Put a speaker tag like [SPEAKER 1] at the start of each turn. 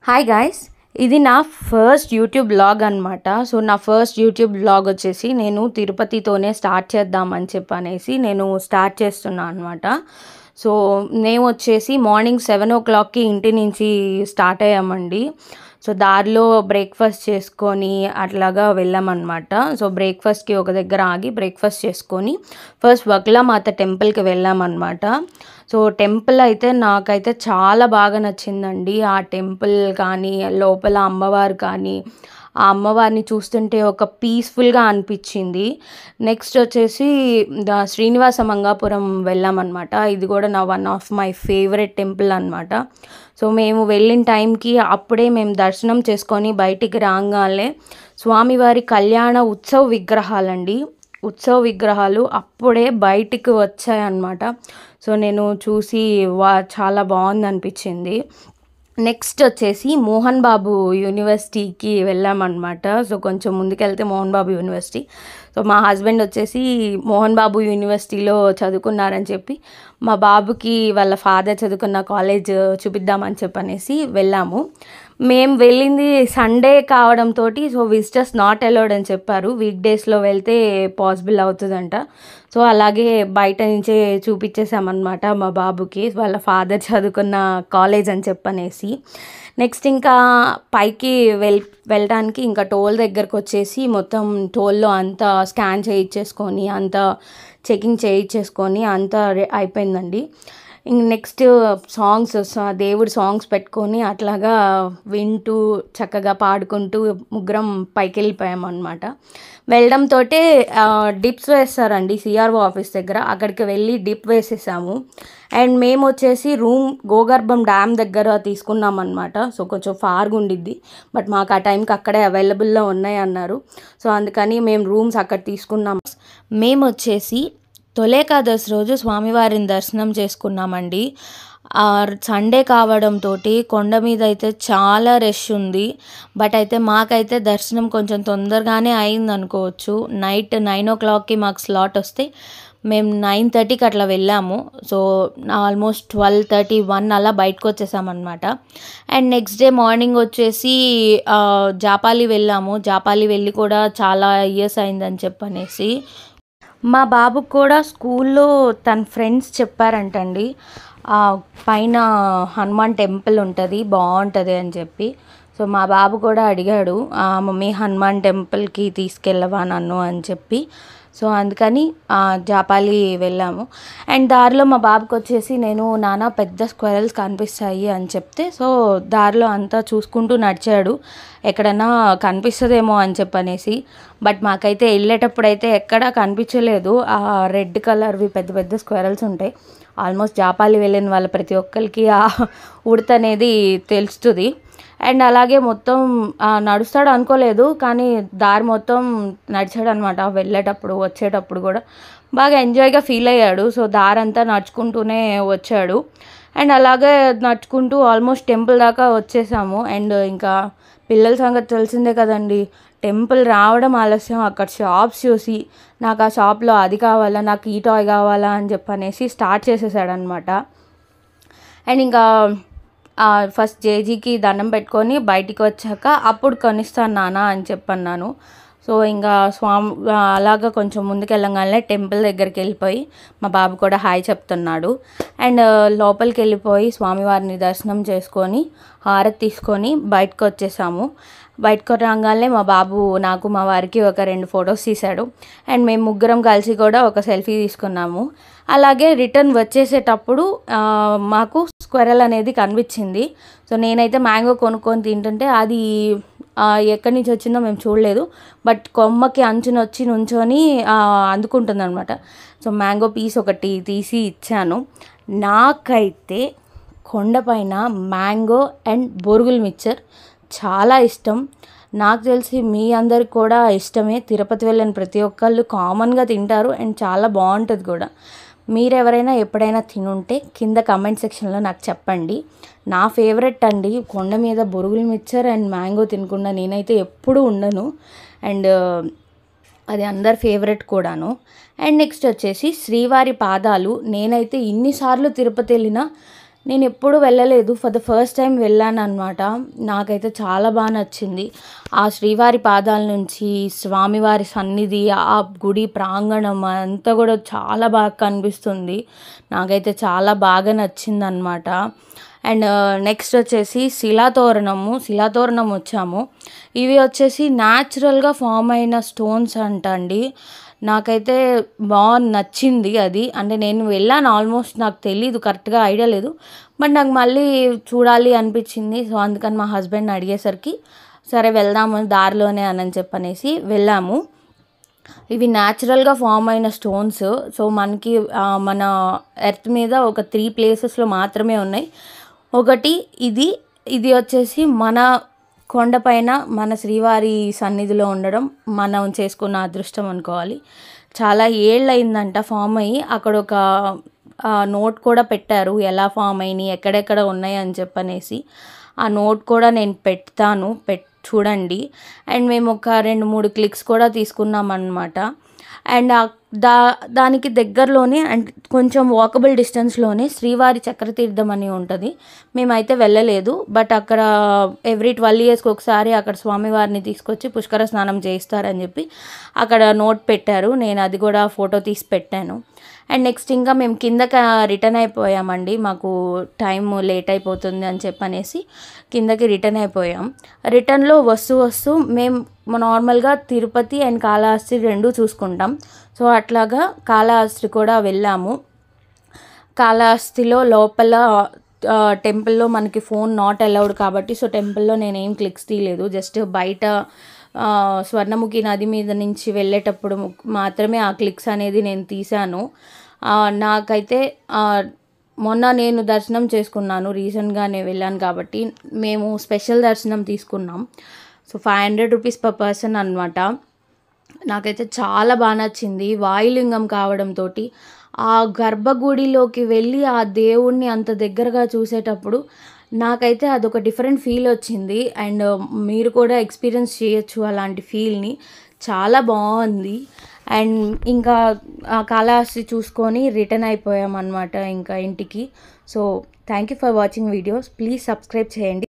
[SPEAKER 1] Hi guys, ఇది నా first YouTube blog అనమాట. సో నా ఫస్ట్ యూట్యూబ్ బ్లాగ్ వచ్చేసి నేను తిరుపతితోనే స్టార్ట్ చేద్దామని చెప్పనేసి నేను స్టార్ట్ చేస్తున్నాను అనమాట. సో మేము వచ్చేసి మార్నింగ్ 7 o'clockకి ఇంటి నుంచి స్టార్ట్ అయ్యామండి. సో దారిలో బ్రేక్ఫాస్ట్ చేసుకొని అట్లాగా వెళ్ళామన్నమాట. సో బ్రేక్ఫాస్ట్కి ఒక దగ్గర ఆగి బ్రేక్ఫాస్ట్ చేసుకొని ఫస్ట్ వక్లామాత టెంపుల్కి వెళ్ళామన్నమాట. సో టెంపుల్ అయితే నాకైతే చాలా బాగా నచ్చిందండి. ఆ టెంపుల్ కానీ లోపల అమ్మవారు కానీ ఆ అమ్మవారిని చూస్తుంటే ఒక పీస్ఫుల్గా అనిపించింది. నెక్స్ట్ వచ్చేసి శ్రీనివాస మంగాపురం వెళ్ళామన్నమాట. ఇది కూడా నా one of my favourite temple అనమాట. సో మేము వెళ్ళిన టైంకి అప్పుడే మేము దర్శనం చేసుకొని బయటికి రాగానే స్వామివారి కళ్యాణ ఉత్సవ విగ్రహాలు అప్పుడే బయటికి వచ్చాయన్నమాట. సో నేను చూసి చాలా బాగుంది అనిపించింది. నెక్స్ట్ వచ్చేసి మోహన్ బాబు యూనివర్సిటీకి వెళ్ళామన్నమాట. సో కొంచెం ముందుకెళ్తే మోహన్ బాబు యూనివర్సిటీ. సో మా హస్బెండ్ వచ్చేసి మోహన్ బాబు యూనివర్సిటీలో చదువుకున్నారని చెప్పి మా బాబుకి వాళ్ళ ఫాదర్ చదువుకున్న కాలేజ్ చూపిద్దామని చెప్పనేసి వెళ్ళాము. మేము వెళ్ళింది సండే కావడంతో సో విజిటర్స్ నాట్ అలౌడ్ అని చెప్పారు. వీక్ డేస్లో వెళ్తే పాసిబుల్ అవుతుందంట. సో అలాగే బయట నుంచే చూపించేసామన్నమాట మా బాబుకి వాళ్ళ ఫాదర్ చదువుకున్న కాలేజ్ అని చెప్పనేసి. నెక్స్ట్ ఇంకా పైకి వెళ్ళడానికి ఇంకా టోల్ దగ్గరకు వచ్చేసి మొత్తం టోల్లో అంతా స్కాన్ చేయించేసుకొని అంతా చెకింగ్ చేయించేసుకొని అంతా అయిపోయిందండి. నెక్స్ట్ దేవుడి సాంగ్స్ పెట్టుకొని అట్లాగా వింటూ చక్కగా పాడుకుంటూ ముగ్గురం పైకి వెళ్ళిపోయామన్నమాట. వెళ్ళడంతో డిప్స్ వేస్తారండి సిఆర్ఓ ఆఫీస్ దగ్గర, అక్కడికి వెళ్ళి డిప్ వేసేసాము. అండ్ మేము వచ్చేసి రూమ్ గోగర్భం డ్యామ్ దగ్గర తీసుకున్నాం అనమాట. సో కొంచెం ఫార్గా ఉండిద్ది, బట్ మాకు ఆ టైంకి అక్కడే అవైలబుల్లో ఉన్నాయి అన్నారు. సో అందుకని మేము రూమ్స్ అక్కడ తీసుకున్నాం. మేము వచ్చేసి తొలేకాదశి రోజు స్వామివారిని దర్శనం చేసుకున్నామండి. సండే కావడంతో కొండ మీద అయితే చాలా రష్ ఉంది. బట్ అయితే మాకైతే దర్శనం కొంచెం తొందరగానే అయింది అనుకోవచ్చు. నైట్ 9 o'clockకి మాకు స్లాట్ వస్తే మేము 9:30కి అట్లా వెళ్ళాము. సో ఆల్మోస్ట్ 12:31 అలా బయటకు వచ్చేసామన్నమాట. అండ్ నెక్స్ట్ డే మార్నింగ్ వచ్చేసి జాపాలి వెళ్ళాము. జాపాలి వెళ్ళి కూడా చాలా ఇయర్స్ అయిందని చెప్పనేసి మా బాబుకు కూడా స్కూల్లో తన ఫ్రెండ్స్ చెప్పారంటండి, పైన హనుమాన్ టెంపుల్ ఉంటుంది బాగుంటుంది అని చెప్పి. సో మా బాబు కూడా అడిగాడు, మమ్మీ హనుమాన్ టెంపుల్కి తీసుకెళ్ళవా నన్ను అని చెప్పి. సో అందుకని జాపాలి వెళ్ళాము. అండ్ దారిలో మా బాబుకి వచ్చేసి నేను నాన్న పెద్ద స్క్వెరల్స్ కనిపిస్తాయి అని చెప్తే సో దారిలో అంతా చూసుకుంటూ నడిచాడు, ఎక్కడన్నా కనిపిస్తుందేమో అని చెప్పనేసి. బట్ మాకైతే వెళ్ళేటప్పుడు అయితే ఎక్కడా కనిపించలేదు. ఆ రెడ్ కలర్వి పెద్ద పెద్ద స్క్వెరల్స్ ఉంటాయి. ఆల్మోస్ట్ జాపాలి వెళ్ళిన వాళ్ళ ప్రతి ఒక్కరికి ఆ ఉడత అనేది తెలుస్తుంది. అండ్ అలాగే మొత్తం నడుస్తాడు అనుకోలేదు, కానీ దారి మొత్తం నడిచాడు అనమాట. వెళ్ళేటప్పుడు వచ్చేటప్పుడు కూడా బాగా ఎంజాయ్గా ఫీల్ అయ్యాడు. సో దారంతా నడుచుకుంటూనే వచ్చాడు. అండ్ అలాగే నడుచుకుంటూ ఆల్మోస్ట్ టెంపుల్ దాకా వచ్చేసాము. అండ్ ఇంకా పిల్లల సంగతి తెలిసిందే కదండి, టెంపుల్ రావడం ఆలస్యం, అక్కడ షాప్స్ చూసి నాకు ఆ షాప్లో అది కావాలా, నాకు ఈ టాయ్ కావాలా అని చెప్పనేసి స్టార్ట్ చేసేసాడనమాట. అండ్ ఇంకా ఫస్ట్ జేజీకి దండం పెట్టుకొని బయటికి వచ్చాక అప్పుడు కొనిస్తాను నాన్న అని చెప్పన్నాను. సో ఇంకా అలాగా కొంచెం ముందుకెళ్ళగానే టెంపుల్ దగ్గరికి వెళ్ళిపోయి మా బాబు కూడా హాయ్ చెప్తున్నాడు. అండ్ లోపలికి వెళ్ళిపోయి స్వామివారిని దర్శనం చేసుకొని హారతి తీసుకొని బయటకు వచ్చేసాము. బయటకు రాగానే మా బాబు నాకు మా వారికి ఒక 2 ఫొటోస్ తీశాడు. అండ్ మేము ముగ్గురం కలిసి కూడా ఒక సెల్ఫీ తీసుకున్నాము. అలాగే రిటర్న్ వచ్చేసేటప్పుడు మాకు స్క్వెరల్ అనేది కనిపించింది. సో నేనైతే మ్యాంగో కొనుక్కొని తింటుంటే అది ఎక్కడి నుంచి వచ్చిందో మేము చూడలేదు, బట్ కొమ్మకి అంచున వచ్చి నుంచొని అందుకుంటుంది అనమాట. సో మ్యాంగో పీస్ ఒకటి తీసి ఇచ్చాను. నాకైతే కొండపైన మ్యాంగో అండ్ బొరుగుల మిక్చర్ చాలా ఇష్టం. నాకు తెలిసి మీ అందరికి కూడా ఇష్టమే. తిరుపతి వెళ్ళిన ప్రతి ఒక్కళ్ళు కామన్గా తింటారు అండ్ చాలా బాగుంటుంది కూడా. మీరెవరైనా ఎప్పుడైనా తినుంటే కింద కమెంట్ సెక్షన్లో నాకు చెప్పండి. నా ఫేవరెట్ అండి, కొండ మీద బొరుగుల మిక్చర్ అండ్ మ్యాంగో తినకుండా నేనైతే ఎప్పుడూ ఉండను. అండ్ అది అందరి ఫేవరెట్ కూడాను. అండ్ నెక్స్ట్ వచ్చేసి శ్రీవారి పాదాలు. నేనైతే ఇన్నిసార్లు తిరుపతి వెళ్ళినా నేను ఎప్పుడు వెళ్ళలేదు, ఫర్ ద ఫస్ట్ టైం వెళ్ళాను అనమాట. నాకైతే చాలా బాగా నచ్చింది. ఆ శ్రీవారి పాదాల నుంచి స్వామివారి సన్నిధి, ఆ గుడి ప్రాంగణం అంతా కూడా చాలా బాగా కనిపిస్తుంది. నాకైతే చాలా బాగా నచ్చిందనమాట. అండ్ నెక్స్ట్ వచ్చేసి శిలాతోరణం వచ్చాము. ఇవి వచ్చేసి న్యాచురల్గా ఫామ్ అయిన స్టోన్స్ అండి. నాకైతే నచ్చింది అది. అంటే నేను వెళ్ళాను, ఆల్మోస్ట్ నాకు తెలీదు, కరెక్ట్గా ఐడియా లేదు, బట్ నాకు మళ్ళీ చూడాలి అనిపించింది. సో అందుకని మా హస్బెండ్ని అడిగేసరికి సరే వెళ్దాము దారిలోనే అని చెప్పనేసి వెళ్ళాము. ఇవి న్యాచురల్గా ఫామ్ అయిన స్టోన్స్. సో మనకి మన ఎర్త్ మీద ఒక 3 ప్లేసెస్లో మాత్రమే ఉన్నాయి. ఒకటి ఇది వచ్చేసి మన కొండపైన మన శ్రీవారి సన్నిధిలో ఉండడం మనం చేసుకున్న అదృష్టం అనుకోవాలి. చాలా ఏళ్ళు అయిందంట ఫామ్ అయ్యి. అక్కడ ఒక నోట్ కూడా పెట్టారు, ఎలా ఫామ్ అయినాయి, ఎక్కడెక్కడ ఉన్నాయి అని చెప్పనేసి. ఆ నోట్ కూడా నేను పెడతాను, చూడండి. అండ్ మేము ఒక 2-3 క్లిక్స్ కూడా తీసుకున్నాం అన్నమాట. అండ్ దానికి దగ్గరలోనే అండ్ కొంచెం వాకబుల్ డిస్టెన్స్లోనే శ్రీవారి చక్రతీర్థం అని ఉంటుంది. మేమైతే వెళ్ళలేదు, బట్ అక్కడ ఎవ్రీ 12 yearsకి ఒకసారి అక్కడ స్వామివారిని తీసుకొచ్చి పుష్కర స్నానం చేయిస్తారని చెప్పి అక్కడ నోట్ పెట్టారు. నేను అది కూడా ఫోటో తీసి పెట్టాను. అండ్ నెక్స్ట్ ఇంకా మేము కిందకి రిటర్న్ అయిపోయామండి. మాకు టైం లేట్ అయిపోతుంది అని చెప్పనేసి కిందకి రిటర్న్ అయిపోయాం. రిటర్న్లో వస్తూ మేము నార్మల్గా తిరుపతి అండ్ కాళహస్తి 2 చూసుకుంటాం. సో అట్లాగా కాళహస్తి కూడా వెళ్ళాము. కాళహస్తిలో లోపల టెంపుల్లో మనకి ఫోన్ నాట్ అలౌడ్ కాబట్టి, సో టెంపుల్లో నేనేం క్లిక్స్ తీయలేదు. జస్ట్ బయట స్వర్ణముఖి నది మీద నుంచి వెళ్ళేటప్పుడు మాత్రమే ఆ క్లిక్స్ అనేది నేను తీశాను. నాకైతే మొన్న నేను దర్శనం చేసుకున్నాను, రీసెంట్గానే వెళ్ళాను కాబట్టి మేము స్పెషల్ దర్శనం తీసుకున్నాం. సో 500 రూపీస్ పర్ పర్సన్ అనమాట. నాకైతే చాలా బాగా నచ్చింది. వాయులింగం కావడంతో ఆ గర్భగుడిలోకి వెళ్ళి ఆ దేవుణ్ణి అంత దగ్గరగా చూసేటప్పుడు నాకైతే అదొక డిఫరెంట్ ఫీల్ వచ్చింది. అండ్ మీరు కూడా ఎక్స్పీరియన్స్ చేయొచ్చు అలాంటి ఫీల్ని. చాలా బాగుంది. అండ్ ఇంకా కాళహస్తి చూసుకొని రిటర్న్ అయిపోయామన్నమాట ఇంకా ఇంటికి. So thank you for watching videos. Please subscribe చేయండి.